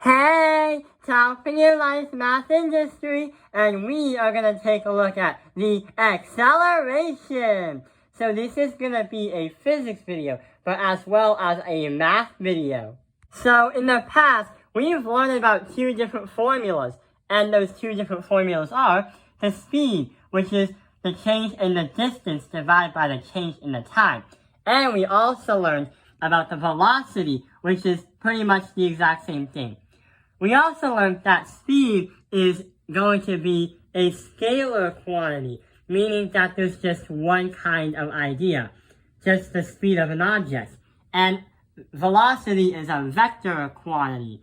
Hey, time for your life math industry, and we are going to take a look at the acceleration. So this is going to be a physics video, but as well as a math video. So in the past, we've learned about two different formulas, and those two different formulas are the speed, which is the change in the distance divided by the change in the time. And we also learned about the velocity, which is pretty much the exact same thing. We also learned that speed is going to be a scalar quantity, meaning that there's just one kind of idea, just the speed of an object. And velocity is a vector quantity.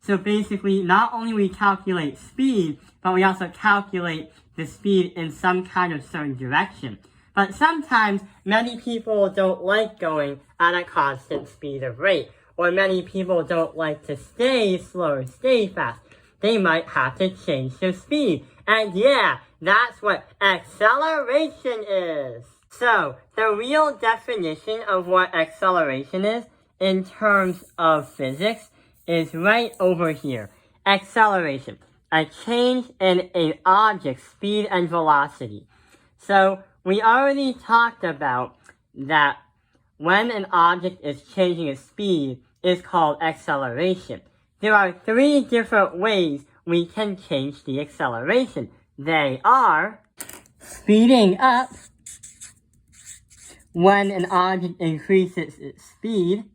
So basically, not only we calculate speed, but we also calculate the speed in some kind of certain direction. But sometimes, many people don't like going at a constant speed of rate, or many people don't like to stay slow or stay fast. They might have to change their speed. And yeah, that's what acceleration is. So, the real definition of what acceleration is, in terms of physics, is right over here. Acceleration, a change in an object's speed and velocity. So, we already talked about that when an object is changing its speed, is called acceleration. There are three different ways we can change the acceleration. They are speeding up when an object increases its speed.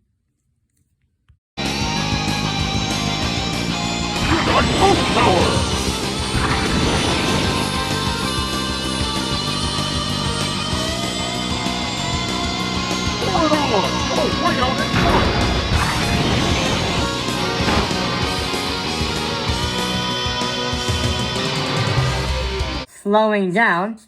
Slowing down.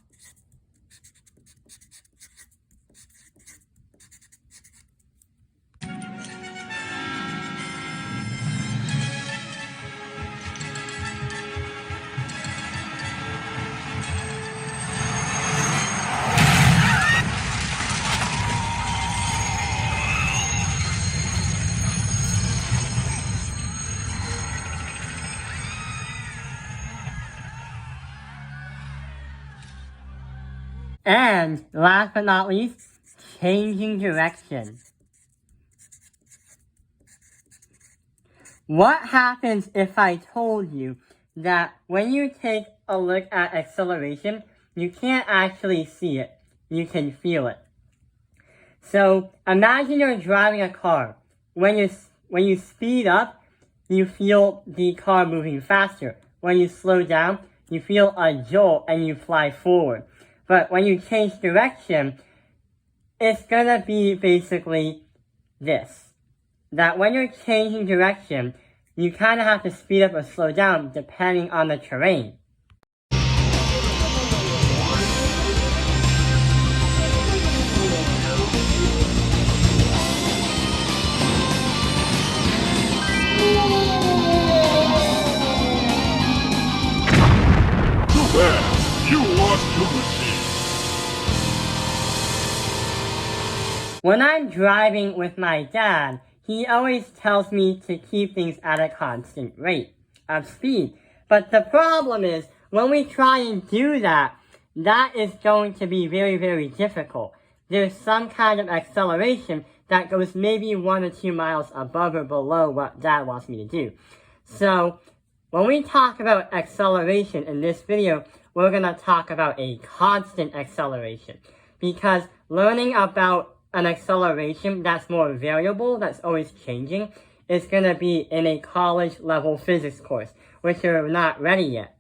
And last but not least, changing direction. What happens if I told you that when you take a look at acceleration, you can't actually see it, you can feel it? So imagine you're driving a car. When you speed up, you feel the car moving faster. When you slow down, you feel a jolt and you fly forward. But when you change direction, it's gonna be basically this. That when you're changing direction, you kinda have to speed up or slow down depending on the terrain. Too bad! You lost your machine! When I'm driving with my dad, he always tells me to keep things at a constant rate of speed. But the problem is, when we try and do that, that is going to be very, very difficult. There's some kind of acceleration that goes maybe 1 or 2 miles above or below what Dad wants me to do. So, when we talk about acceleration in this video, we're going to talk about a constant acceleration. Because learning about an acceleration that's more variable, that's always changing, is going to be in a college level physics course, which we're not ready yet.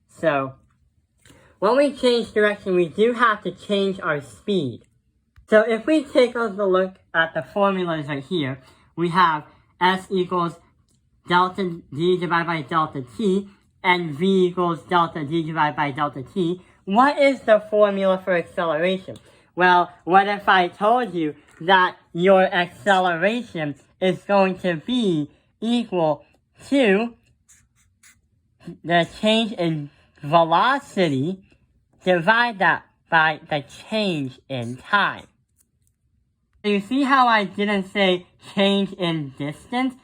So, when we change direction, we do have to change our speed. So if we take a look at the formulas right here, we have S equals delta D divided by delta T, and V equals delta D divided by delta T. What is the formula for acceleration? Well, what if I told you that your acceleration is going to be equal to the change in velocity, divide that by the change in time. So you see how I didn't say change in distance?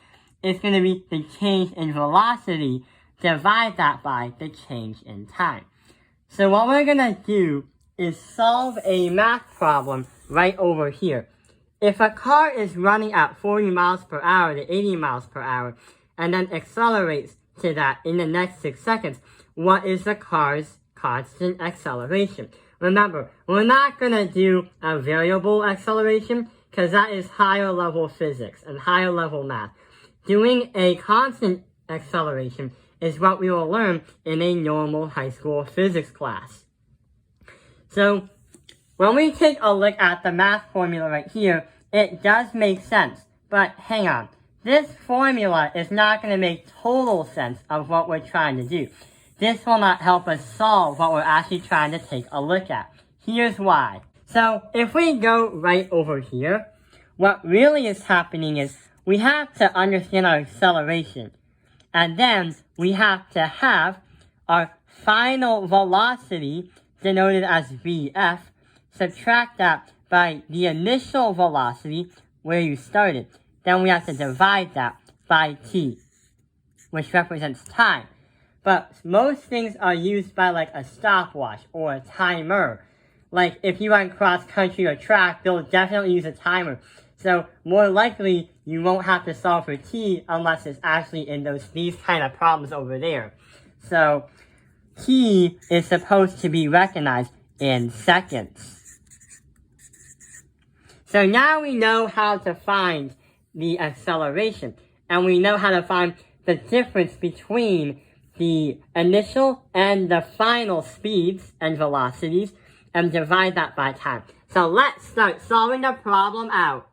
is going to be the change in velocity. Divide that by the change in time. So what we're going to do is solve a math problem right over here. If a car is running at 40 miles per hour to 80 miles per hour and then accelerates to that in the next 6 seconds, what is the car's constant acceleration? Remember, we're not going to do a variable acceleration because that is higher level physics and higher level math. Doing a constant acceleration is what we will learn in a normal high school physics class. So, when we take a look at the math formula right here, it does make sense. But hang on, this formula is not going to make total sense of what we're trying to do. This will not help us solve what we're actually trying to take a look at. Here's why. So, if we go right over here, what really is happening is we have to understand our acceleration. And then we have to have our final velocity, denoted as VF, subtract that by the initial velocity, where you started. Then we have to divide that by t, which represents time. But most things are used by like a stopwatch or a timer. Like if you run cross country or track, they'll definitely use a timer. So more likely you won't have to solve for t unless it's actually in these kind of problems over there. So t is supposed to be recognized in seconds. So now we know how to find the acceleration, and we know how to find the difference between the initial and the final speeds and velocities and divide that by time. So let's start solving the problem out.